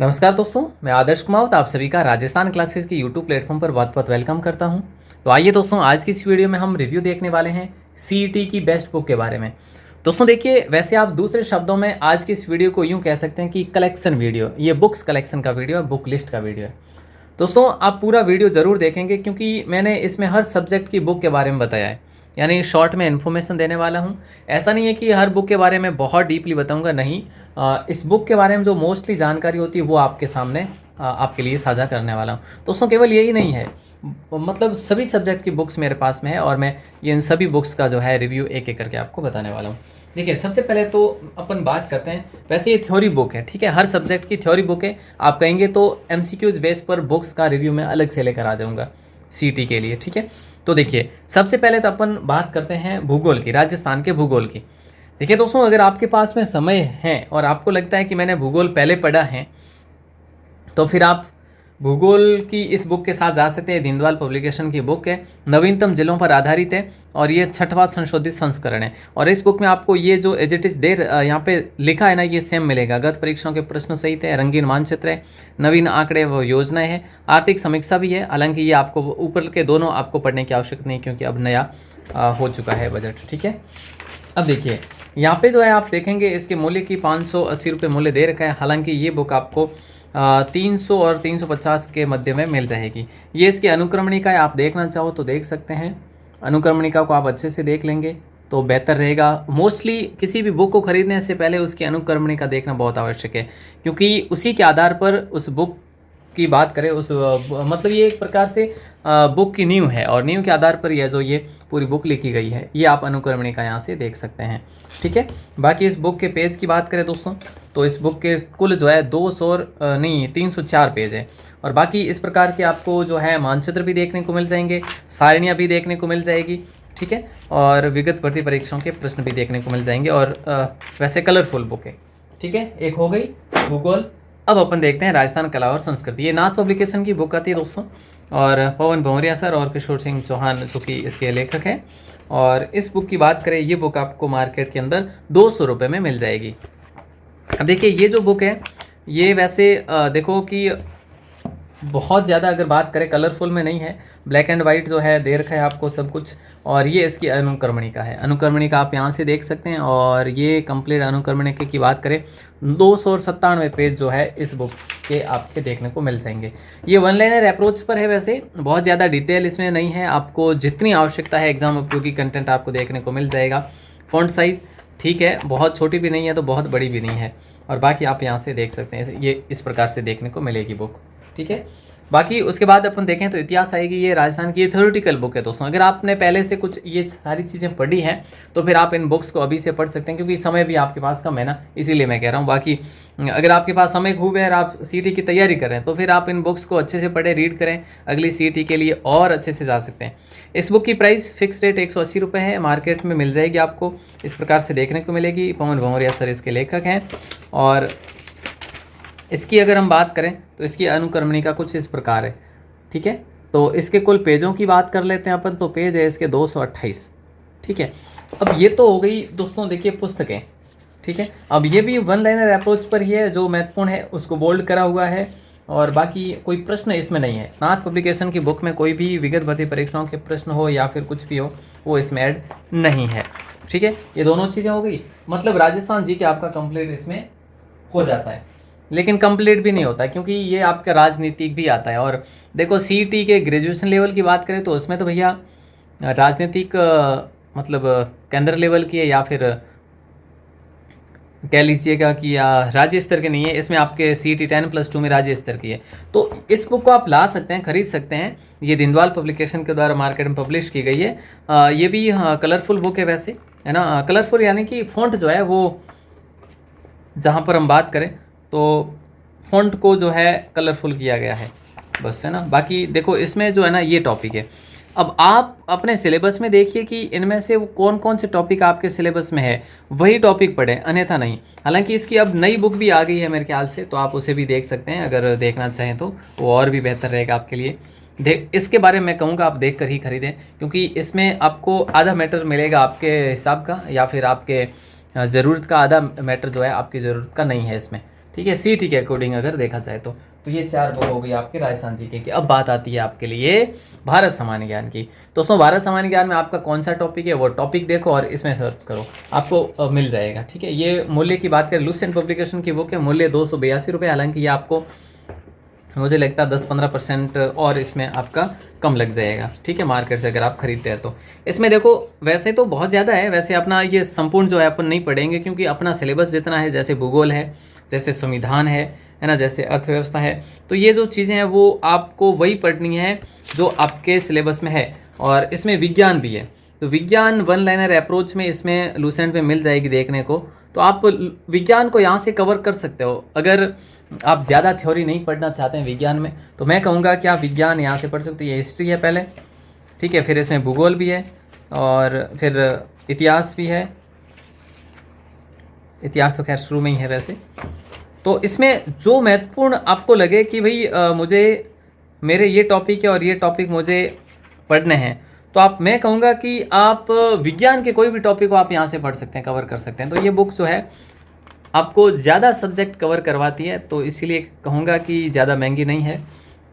नमस्कार दोस्तों, मैं आदर्श कुमावत आप सभी का राजस्थान क्लासेस के यूट्यूब प्लेटफॉर्म पर बहुत बहुत वेलकम करता हूं। तो आइए दोस्तों, आज की इस वीडियो में हम रिव्यू देखने वाले हैं सीईटी की बेस्ट बुक के बारे में। दोस्तों देखिए, वैसे आप दूसरे शब्दों में आज की इस वीडियो को यूं कह सकते हैं कि कलेक्शन वीडियो, ये बुक्स कलेक्शन का वीडियो है, बुक लिस्ट का वीडियो है। दोस्तों आप पूरा वीडियो ज़रूर देखेंगे क्योंकि मैंने इसमें हर सब्जेक्ट की बुक के बारे में बताया है, यानी शॉर्ट में इन्फॉर्मेशन देने वाला हूँ। ऐसा नहीं है कि हर बुक के बारे में बहुत डीपली बताऊँगा, नहीं। इस बुक के बारे में जो मोस्टली जानकारी होती है वो आपके सामने आपके लिए साझा करने वाला हूँ। दोस्तों केवल यही नहीं है, मतलब सभी सब्जेक्ट की बुक्स मेरे पास में है और मैं ये इन सभी बुक्स का जो है रिव्यू एक एक करके आपको बताने वाला हूँ। देखिए, सबसे पहले तो अपन बात करते हैं। वैसे ये थ्योरी बुक है, ठीक है, हर सब्जेक्ट की थ्योरी बुक है। आप कहेंगे तो एमसीक्यूज बेस पर बुक्स का रिव्यू मैं अलग से लेकर आ जाऊँगा सीटी के लिए, ठीक है। तो देखिए, सबसे पहले तो अपन बात करते हैं भूगोल की, राजस्थान के भूगोल की। देखिए दोस्तों, अगर आपके पास में समय है और आपको लगता है कि मैंने भूगोल पहले पढ़ा है, तो फिर आप भूगोल की इस बुक के साथ जा सकते हैं। दीनदयाल पब्लिकेशन की बुक है, नवीनतम जिलों पर आधारित है और ये 6वां संशोधित संस्करण है। और इस बुक में आपको ये जो एज इट इज यहाँ पे लिखा है ना, ये सेम मिलेगा। गत परीक्षाओं के प्रश्न सहित है, रंगीन मानचित्र है, नवीन आंकड़े व योजनाएं हैं, आर्थिक समीक्षा भी है। हालांकि ये आपको ऊपर के दोनों आपको पढ़ने की आवश्यकता नहीं, क्योंकि अब नया हो चुका है बजट, ठीक है। अब देखिए, यहाँ पे जो है आप देखेंगे इसके मूल्य की 580 रुपये मूल्य दे रखा है। हालांकि ये बुक आपको 300 और 350 के मध्य में मिल जाएगी। ये इसकी अनुक्रमणिका है, आप देखना चाहो तो देख सकते हैं। अनुक्रमणिका को आप अच्छे से देख लेंगे तो बेहतर रहेगा। मोस्टली किसी भी बुक को खरीदने से पहले उसकी अनुक्रमणिका देखना बहुत आवश्यक है, क्योंकि उसी के आधार पर उस बुक की बात करें, उस मतलब ये एक प्रकार से बुक की नींव है और नींव के आधार पर यह जो ये पूरी बुक लिखी गई है, ये आप अनुक्रमणिका यहाँ से देख सकते हैं, ठीक है। बाकी इस बुक के पेज की बात करें दोस्तों, तो इस बुक के कुल जो है 304 पेज है। और बाकी इस प्रकार के आपको जो है मानचित्र भी देखने को मिल जाएंगे, सारणियाँ भी देखने को मिल जाएगी, ठीक है। और विगत भर्ती परीक्षाओं के प्रश्न भी देखने को मिल जाएंगे। और वैसे कलरफुल बुक है, ठीक है। एक हो गई भूगोल। अब अपन देखते हैं राजस्थान कला और संस्कृति। ये नाथ पब्लिकेशन की बुक आती है दोस्तों, और पवन भंवरिया सर और किशोर सिंह चौहान जो कि इसके लेखक हैं। और इस बुक की बात करें, ये बुक आपको मार्केट के अंदर 200 रुपये में मिल जाएगी। अब देखिए, ये जो बुक है ये वैसे देखो कि बहुत ज़्यादा अगर बात करें कलरफुल में नहीं है, ब्लैक एंड वाइट जो है दे रखा है आपको सब कुछ। और ये इसकी अनुक्रमणिका है, अनुक्रमणिका आप यहाँ से देख सकते हैं। और ये कंप्लीट अनुक्रमणिका की बात करें, 297 पेज जो है इस बुक के आपके देखने को मिल जाएंगे। ये वन लाइनर अप्रोच पर है, वैसे बहुत ज़्यादा डिटेल इसमें नहीं है। आपको जितनी आवश्यकता है एग्जाम उपयोगी कंटेंट आपको देखने को मिल जाएगा। फॉन्ट साइज़ ठीक है, बहुत छोटी भी नहीं है तो बहुत बड़ी भी नहीं है। और बाकी आप यहाँ से देख सकते हैं, ये इस प्रकार से देखने को मिलेगी बुक, ठीक है। बाकी उसके बाद अपन देखें तो इतिहास आएगी। ये राजस्थान की थ्योरेटिकल बुक है दोस्तों। अगर आपने पहले से कुछ ये सारी चीज़ें पढ़ी हैं तो फिर आप इन बुक्स को अभी से पढ़ सकते हैं, क्योंकि समय भी आपके पास कम है ना, इसीलिए मैं कह रहा हूँ। बाकी अगर आपके पास समय खूब है और आप सीईटी की तैयारी कर रहे हैं तो फिर आप इन बुक्स को अच्छे से पढ़ें, रीड करें, अगली सीईटी के लिए और अच्छे से जा सकते हैं। इस बुक की प्राइस फिक्स रेट 180 रुपये है, मार्केट में मिल जाएगी आपको, इस प्रकार से देखने को मिलेगी। पवन भंवरिया सर इसके लेखक हैं। और इसकी अगर हम बात करें तो इसकी अनुक्रमणिका कुछ इस प्रकार है, ठीक है। तो इसके कुल पेजों की बात कर लेते हैं अपन, तो पेज है इसके 228, ठीक है। अब ये तो हो गई दोस्तों, देखिए पुस्तकें, ठीक है। अब ये भी वन लाइनर अप्रोच पर ही है, जो महत्वपूर्ण है उसको बोल्ड करा हुआ है। और बाकी कोई प्रश्न इसमें नहीं है। नाथ पब्लिकेशन की बुक में कोई भी विगत भर्ती परीक्षाओं के प्रश्न हो या फिर कुछ भी हो, वो इसमें ऐड नहीं है, ठीक है। ये दोनों चीज़ें हो गई, मतलब राजस्थान जी के आपका कंप्लीट इसमें हो जाता है। लेकिन कंप्लीट भी नहीं होता, क्योंकि ये आपका राजनीतिक भी आता है। और देखो, सीईटी के ग्रेजुएशन लेवल की बात करें तो उसमें तो भैया राजनीतिक मतलब केंद्र लेवल की है, या फिर कह लीजिएगा कि राज्य स्तर के नहीं है। इसमें आपके सीईटी 10+2 में राज्य स्तर की है। तो इस बुक को आप ला सकते हैं, खरीद सकते हैं। ये दीनदयाल पब्लिकेशन के द्वारा मार्केट में पब्लिश की गई है। ये भी कलरफुल बुक है वैसे, है ना। कलरफुल यानी कि फ़ॉन्ट जो है वो, जहाँ पर हम बात करें तो फ़ॉन्ट को जो है कलरफुल किया गया है, बस, है ना। बाकी देखो, इसमें जो है ना ये टॉपिक है। अब आप अपने सिलेबस में देखिए कि इनमें से वो कौन कौन से टॉपिक आपके सिलेबस में है, वही टॉपिक पढ़ें, अन्यथा नहीं। हालांकि इसकी अब नई बुक भी आ गई है मेरे ख्याल से, तो आप उसे भी देख सकते हैं अगर देखना चाहें तो, वो और भी बेहतर रहेगा आपके लिए। इसके बारे में मैं कहूँगा आप देख कर ही खरीदें, क्योंकि इसमें आपको आधा मैटर मिलेगा आपके हिसाब का, या फिर आपके ज़रूरत का आधा मैटर जो है आपकी ज़रूरत का नहीं है इसमें, ठीक है। ठीक है, सीईटी के अकॉर्डिंग अगर देखा जाए तो ये 4 बुक हो गई आपके राजस्थान जीके की। अब बात आती है आपके लिए भारत सामान्य ज्ञान की। दोस्तों भारत सामान्य ज्ञान में आपका कौन सा टॉपिक है वो टॉपिक देखो और इसमें सर्च करो, आपको मिल जाएगा। ठीक है, ये मूल्य की बात करें, लुसेंट पब्लिकेशन की बुक है, मूल्य 282 रुपये। हालांकि ये आपको मुझे लगता है 10-15% और इसमें आपका कम लग जाएगा। ठीक है, मार्केट से अगर आप खरीदते हैं तो। इसमें देखो वैसे तो बहुत ज़्यादा है, वैसे अपना ये संपूर्ण जो है अपन नहीं पढ़ेंगे क्योंकि अपना सिलेबस जितना है, जैसे भूगोल है, जैसे संविधान है ना, जैसे अर्थव्यवस्था है, तो ये जो चीज़ें हैं वो आपको वही पढ़नी है जो आपके सिलेबस में है। और इसमें विज्ञान भी है, तो विज्ञान वन लाइनर अप्रोच में इसमें लूसेंट में मिल जाएगी देखने को। तो आप विज्ञान को यहाँ से कवर कर सकते हो। अगर आप ज़्यादा थ्योरी नहीं पढ़ना चाहते हैं विज्ञान में तो मैं कहूँगा कि आप विज्ञान यहाँ से पढ़ सकते हो। ये हिस्ट्री है पहले, ठीक है, फिर इसमें भूगोल भी है और फिर इतिहास भी है। इतिहास तो खैर शुरू में ही है वैसे। तो इसमें जो महत्वपूर्ण आपको लगे कि भाई मुझे मेरे ये टॉपिक है और ये टॉपिक मुझे पढ़ने हैं, तो आप, मैं कहूँगा कि आप विज्ञान के कोई भी टॉपिक को आप यहाँ से पढ़ सकते हैं, कवर कर सकते हैं। तो ये बुक जो है आपको ज़्यादा सब्जेक्ट कवर करवाती है, तो इसीलिए कहूँगा कि ज़्यादा महंगी नहीं है।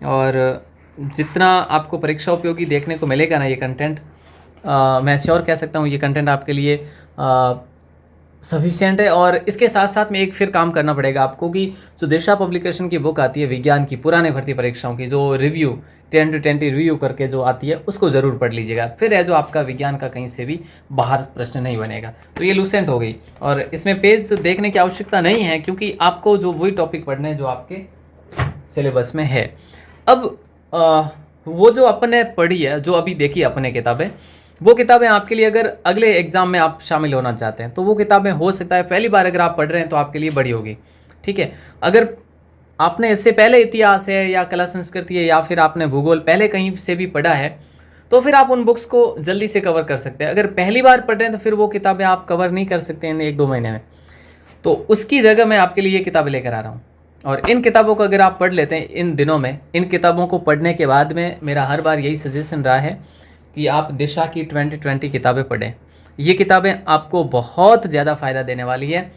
और जितना आपको परीक्षा उपयोगी देखने को मिलेगा ना ये कंटेंट, मैं श्योर कह सकता हूँ ये कंटेंट आपके लिए सफिशिएंट है। और इसके साथ साथ में एक फिर काम करना पड़ेगा आपको कि जो दिशा पब्लिकेशन की बुक आती है विज्ञान की पुराने भर्ती परीक्षाओं की, जो रिव्यू 10 to 20 रिव्यू करके जो आती है, उसको ज़रूर पढ़ लीजिएगा। फिर है जो आपका विज्ञान का कहीं से भी बाहर प्रश्न नहीं बनेगा। तो ये लूसेंट हो गई और इसमें पेज देखने की आवश्यकता नहीं है क्योंकि आपको जो वही टॉपिक पढ़ने हैं जो आपके सिलेबस में है। अब वो जो अपन ने पढ़ी है, जो अभी देखी अपने किताबें, वो किताबें आपके लिए अगर अगले एग्जाम में आप शामिल होना चाहते हैं तो वो किताबें हो सकता है पहली बार अगर आप पढ़ रहे हैं तो आपके लिए बड़ी होगी। ठीक है, अगर आपने इससे पहले इतिहास है या कला संस्कृति है या फिर आपने भूगोल पहले कहीं से भी पढ़ा है तो फिर आप उन बुक्स को जल्दी से कवर कर सकते हैं। अगर पहली बार पढ़ रहे हैं तो फिर वो किताबें आप कवर नहीं कर सकते इन 1-2 महीने में। तो उसकी जगह मैं आपके लिए ये किताबें लेकर आ रहा हूँ और इन किताबों को अगर आप पढ़ लेते हैं इन दिनों में, इन किताबों को पढ़ने के बाद में मेरा हर बार यही सजेशन रहा है कि आप दिशा की 2020 किताबें पढ़ें। ये किताबें आपको बहुत ज़्यादा फ़ायदा देने वाली है।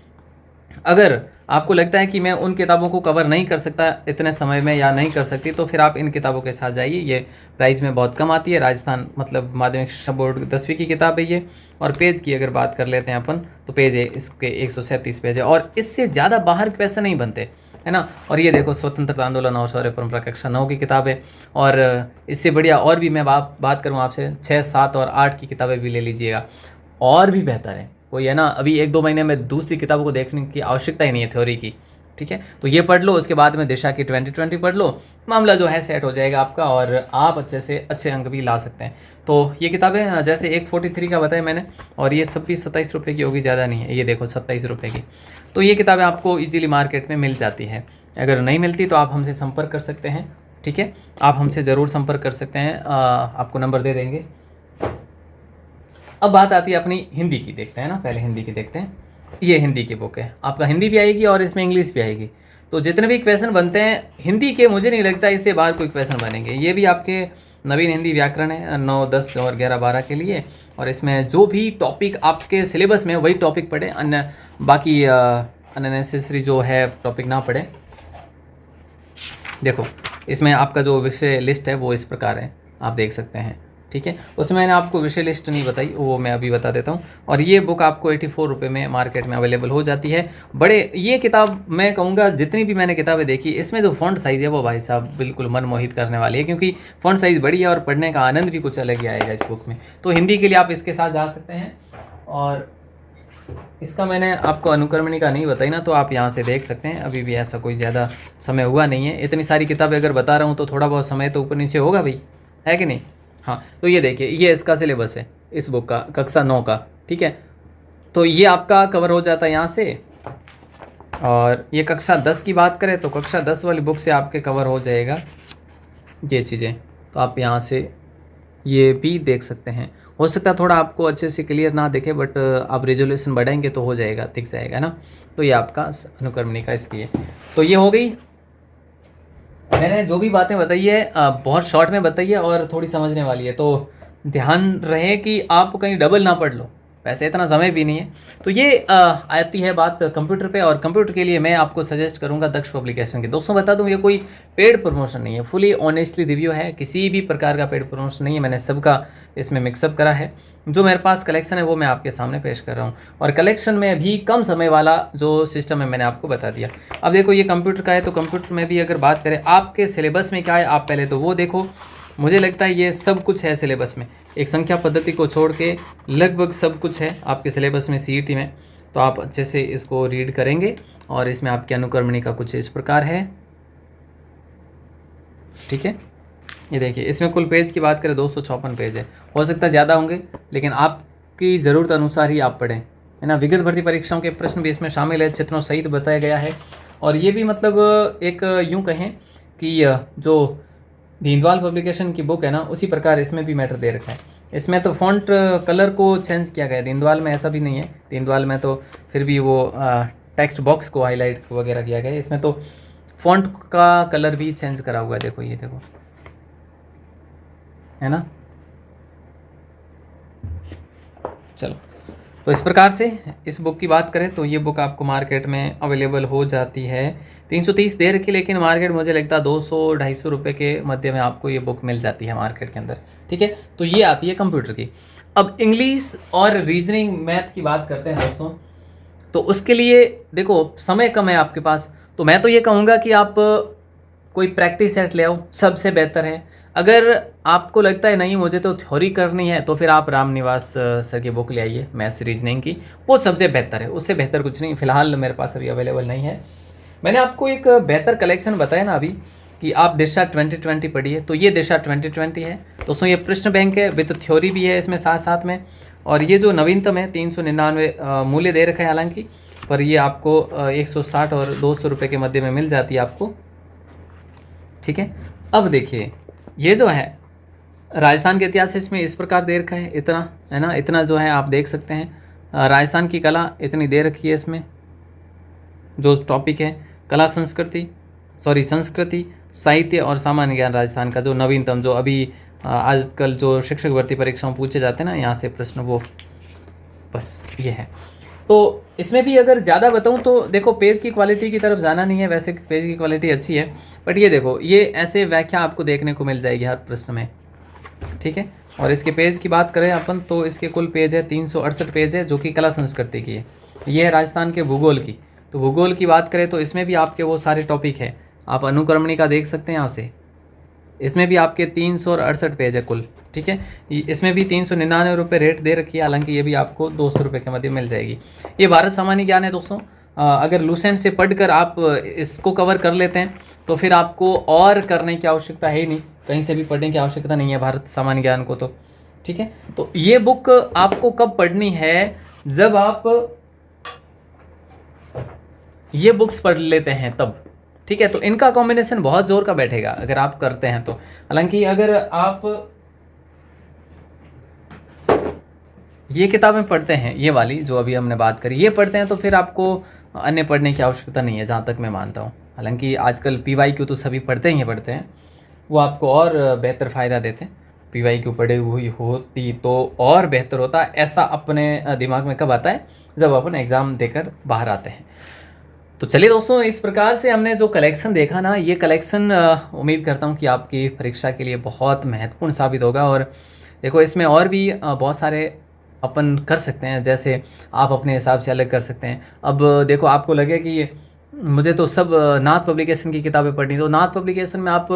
अगर आपको लगता है कि मैं उन किताबों को कवर नहीं कर सकता इतने समय में या नहीं कर सकती, तो फिर आप इन किताबों के साथ जाइए। ये प्राइस में बहुत कम आती है। राजस्थान मतलब माध्यमिक शिक्षा बोर्ड 10वीं की किताब है ये। और पेज की अगर बात कर लेते हैं अपन तो पेज है इसके 137 पेज है और इससे ज़्यादा बाहर के पैसे नहीं बनते, है ना। और ये देखो स्वतंत्रता आंदोलन और शौर्य परंपरा कक्षा 9 की किताब है। और इससे बढ़िया और भी मैं बात करूँ आपसे 6, 7 और 8 की किताबें भी ले लीजिएगा, और भी बेहतर है। कोई है ना, अभी 1-2 महीने में दूसरी किताबों को देखने की आवश्यकता ही नहीं है थ्योरी की। ठीक है, तो ये पढ़ लो, उसके बाद में दिशा की 2020 पढ़ लो, मामला जो है सेट हो जाएगा आपका और आप अच्छे से अच्छे अंक भी ला सकते हैं। तो ये किताबें जैसे 143 का बताया मैंने और ये 26-27 रुपये की होगी, ज़्यादा नहीं है। ये देखो 27 रुपये की। तो ये किताबें आपको ईजिली मार्केट में मिल जाती है। अगर नहीं मिलती तो आप हमसे संपर्क कर सकते हैं। ठीक है, आप हमसे ज़रूर संपर्क कर सकते हैं, आपको नंबर दे देंगे। अब बात आती है अपनी हिंदी की, देखते हैं ना, पहले हिंदी की देखते हैं। ये हिंदी की बुक है, आपका हिंदी भी आएगी और इसमें इंग्लिश भी आएगी। तो जितने भी क्वेश्चन बनते हैं हिंदी के, मुझे नहीं लगता इससे बाहर कोई क्वेश्चन बनेंगे। ये भी आपके नवीन हिंदी व्याकरण है 9, 10 और 11, 12 के लिए। और इसमें जो भी टॉपिक आपके सिलेबस में वही टॉपिक पढ़े, अन्य बाकी अननेसेसरी जो है टॉपिक ना पढ़े। देखो इसमें आपका जो विषय लिस्ट है वो इस प्रकार है, आप देख सकते हैं। ठीक है, उसमें मैंने आपको विषय लिस्ट नहीं बताई, वो मैं अभी बता देता हूँ। और ये बुक आपको 84 रुपये में मार्केट में अवेलेबल हो जाती है। ये किताब मैं कहूँगा जितनी भी मैंने किताबें देखी, इसमें जो फ़ॉन्ट साइज़ है वो भाई साहब बिल्कुल मन मोहित करने वाली है, क्योंकि फ़ॉन्ट साइज़ बड़ी है और पढ़ने का आनंद भी कुछ अलग ही आएगा इस बुक में। तो हिंदी के लिए आप इसके साथ जा सकते हैं। और इसका मैंने आपको अनुक्रमणी का नहीं बताई ना, तो आप यहाँ से देख सकते हैं। अभी भी ऐसा कोई ज़्यादा समय हुआ नहीं है। इतनी सारी किताबें अगर बता रहा हूँ तो थोड़ा बहुत समय तो ऊपर नीचे होगा भाई, है कि नहीं। हाँ, तो ये देखिए, ये इसका सिलेबस है इस बुक का, कक्षा 9 का। ठीक है, तो ये आपका कवर हो जाता है यहाँ से। और ये कक्षा 10 की बात करें तो कक्षा 10 वाली बुक से आपके कवर हो जाएगा ये चीज़ें। तो आप यहाँ से ये भी देख सकते हैं। हो सकता है थोड़ा आपको अच्छे से क्लियर ना दिखे, बट आप रेजोल्यूशन बढ़ाएंगे तो हो जाएगा, दिख जाएगा ना। तो ये आपका अनुक्रमणी का इसकी है। तो ये हो गई, मैंने जो भी बातें बताई है बहुत शॉर्ट में बताई है और थोड़ी समझने वाली है। तो ध्यान रहे कि आप कहीं डबल ना पढ़ लो। वैसे इतना समय भी नहीं है। तो ये आती है बात कंप्यूटर पे, और कंप्यूटर के लिए मैं आपको सजेस्ट करूंगा दक्ष पब्लिकेशन की। दोस्तों बता दूं, ये कोई पेड प्रमोशन नहीं है, फुली ऑनेस्टली रिव्यू है, किसी भी प्रकार का पेड प्रमोशन नहीं है। मैंने सबका इसमें मिक्सअप करा है, जो मेरे पास कलेक्शन है वो मैं आपके सामने पेश कर रहा हूँ, और कलेक्शन में भी कम समय वाला जो सिस्टम है मैंने आपको बता दिया। अब देखो ये कंप्यूटर का है, तो कंप्यूटर में भी अगर बात करें आपके सिलेबस में क्या है, आप पहले तो वो देखो। मुझे लगता है ये सब कुछ है सिलेबस में, एक संख्या पद्धति को छोड़ के लगभग सब कुछ है आपके सिलेबस में सीईटी में। तो आप अच्छे से इसको रीड करेंगे, और इसमें आपकी अनुक्रमणी का कुछ इस प्रकार है, ठीक है। ये देखिए, इसमें कुल पेज की बात करें 256 पेज है, हो सकता है ज़्यादा होंगे, लेकिन आपकी ज़रूरत अनुसार ही आप पढ़ें, है ना। विगत भर्ती परीक्षाओं के प्रश्न भी इसमें शामिल है, चित्रों सहित बताया गया है। और ये भी मतलब एक यूँ कहें कि जो दीनदयाल पब्लिकेशन की बुक है ना, उसी प्रकार इसमें भी मैटर दे रखा है। इसमें तो फॉन्ट कलर को चेंज किया गया है, दीनदयाल में ऐसा भी नहीं है। दीनदयाल में तो फिर भी वो टेक्स्ट बॉक्स को हाईलाइट वगैरह किया गया है, इसमें तो फॉन्ट का कलर भी चेंज करा हुआ है। देखो ये देखो, है ना। चलो, तो इस प्रकार से इस बुक की बात करें तो ये बुक आपको मार्केट में अवेलेबल हो जाती है। 330 दे रखी, लेकिन मार्केट मुझे लगता है 200-250 रुपये के मध्य में आपको ये बुक मिल जाती है मार्केट के अंदर, ठीक है। तो ये आती है कंप्यूटर की। अब इंग्लिश और रीजनिंग मैथ की बात करते हैं दोस्तों, तो उसके लिए देखो समय कम है आपके पास, तो मैं तो ये कहूँगा कि आप कोई प्रैक्टिस सेट ले आओ, सबसे बेहतर है। अगर आपको लगता है नहीं मुझे तो थ्योरी करनी है, तो फिर आप रामनिवास सर की बुक ले आइए मैथ्स रीजनिंग की, वो सबसे बेहतर है, उससे बेहतर कुछ नहीं। फिलहाल मेरे पास अभी अवेलेबल नहीं है। मैंने आपको एक बेहतर कलेक्शन बताया ना अभी कि आप दिशा 2020 पढ़िए, तो ये दिशा 2020 है दोस्तों। ये प्रश्न बैंक है, विद थ्योरी भी है इसमें साथ साथ में। और ये जो नवीनतम है 399 मूल्य दे रखा है हालांकि, पर ये आपको 160 और 200 रुपये के मध्य में मिल जाती है आपको, ठीक है। अब देखिए, ये जो है राजस्थान के इतिहास इसमें इस प्रकार दे रखा है, इतना है ना, इतना जो है आप देख सकते हैं। राजस्थान की कला इतनी दे रखी है इसमें, जो टॉपिक है कला संस्कृति साहित्य और सामान्य ज्ञान राजस्थान का, जो नवीनतम, जो अभी आजकल जो शिक्षक भर्ती परीक्षाओं पूछे जाते हैं ना, यहाँ से प्रश्न, वो बस ये है। तो इसमें भी अगर ज़्यादा बताऊं तो देखो, पेज की क्वालिटी की तरफ जाना नहीं है, वैसे पेज की क्वालिटी अच्छी है, बट ये देखो, ये ऐसे व्याख्या आपको देखने को मिल जाएगी हर प्रश्न में, ठीक है। और इसके पेज की बात करें अपन तो इसके कुल पेज है 368 पेज है, जो कि कला संस्कृति की है। ये है राजस्थान के भूगोल की। तो भूगोल की बात करें तो इसमें भी आपके वो सारे टॉपिक है, आप अनुक्रमणी का देख सकते हैं यहाँ से, इसमें भी आपके 368 पेज है कुल, ठीक है। इसमें भी 399 रुपये रेट दे रखी है, हालांकि ये भी आपको 200 रुपये के मध्य मिल जाएगी। ये भारत सामान्य ज्ञान है दोस्तों। अगर लूसेंट से पढ़कर आप इसको कवर कर लेते हैं तो फिर आपको और करने की आवश्यकता है ही नहीं, कहीं से भी पढ़ने की आवश्यकता नहीं है भारत सामान्य ज्ञान को, तो ठीक है। तो ये बुक आपको कब पढ़नी है, जब आप ये बुक्स पढ़ लेते हैं तब, ठीक है। तो इनका कॉम्बिनेशन बहुत जोर का बैठेगा अगर आप करते हैं तो। हालांकि अगर आप ये किताबें पढ़ते हैं, ये वाली जो अभी हमने बात करी, ये पढ़ते हैं, तो फिर आपको अन्य पढ़ने की आवश्यकता नहीं है, जहाँ तक मैं मानता हूँ। हालांकि आजकल PYQ तो सभी पढ़ते ही पढ़ते हैं, वो आपको और बेहतर फ़ायदा देते हैं। PYQ पढ़ी हुई होती तो और बेहतर होता, ऐसा अपने दिमाग में कब आता है, जब अपन एग्ज़ाम देकर बाहर आते हैं। तो चलिए दोस्तों, इस प्रकार से हमने जो कलेक्शन देखा ना, ये कलेक्शन उम्मीद करता हूँ कि आपकी परीक्षा के लिए बहुत महत्वपूर्ण साबित होगा। और देखो, इसमें और भी बहुत सारे अपन कर सकते हैं, जैसे आप अपने हिसाब से अलग कर सकते हैं। अब देखो, आपको लगे कि मुझे तो सब नाथ पब्लिकेशन की किताबें पढ़नी, तो नाथ पब्लिकेशन में आप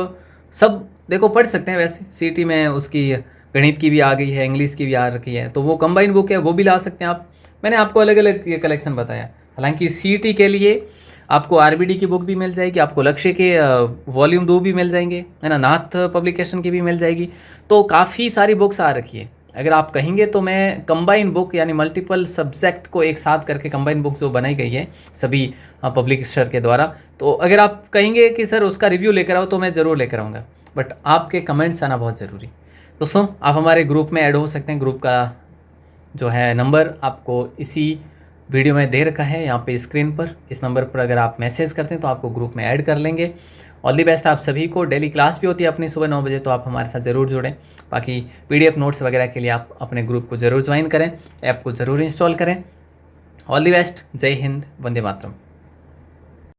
सब देखो पढ़ सकते हैं। वैसे सीटी में उसकी गणित की भी आ गई है, इंग्लिश की भी आ रखी है, तो वो कंबाइन बुक है, वो भी ला सकते हैं आप। मैंने आपको अलग अलग ये कलेक्शन बताया। हालांकि सीटी के लिए आपको आरबीडी की बुक भी मिल जाएगी, आपको लक्ष्य के वॉल्यूम 2 भी मिल जाएंगे, है ना, नाथ पब्लिकेशन की भी मिल जाएगी। तो काफ़ी सारी बुक्स आ रखी है। अगर आप कहेंगे तो मैं कंबाइन बुक, यानी मल्टीपल सब्जेक्ट को एक साथ करके कंबाइन बुक जो बनाई गई है सभी पब्लिशर के द्वारा, तो अगर आप कहेंगे कि सर उसका रिव्यू लेकर आओ, तो मैं ज़रूर लेकर आऊँगा, बट आपके कमेंट्स आना बहुत ज़रूरी। दोस्तों, आप हमारे ग्रुप में ऐड हो सकते हैं। ग्रुप का जो है नंबर आपको इसी वीडियो में दे रखा है यहाँ पे स्क्रीन पर। इस नंबर पर अगर आप मैसेज करते हैं तो आपको ग्रुप में ऐड कर लेंगे। ऑल दी बेस्ट आप सभी को। डेली क्लास भी होती है अपनी सुबह 9 बजे, तो आप हमारे साथ ज़रूर जुड़ें। बाकी PDF नोट्स वगैरह के लिए आप अपने ग्रुप को ज़रूर ज्वाइन करें, ऐप को ज़रूर इंस्टॉल करें। All the best. जय हिंद, वंदे मातरम।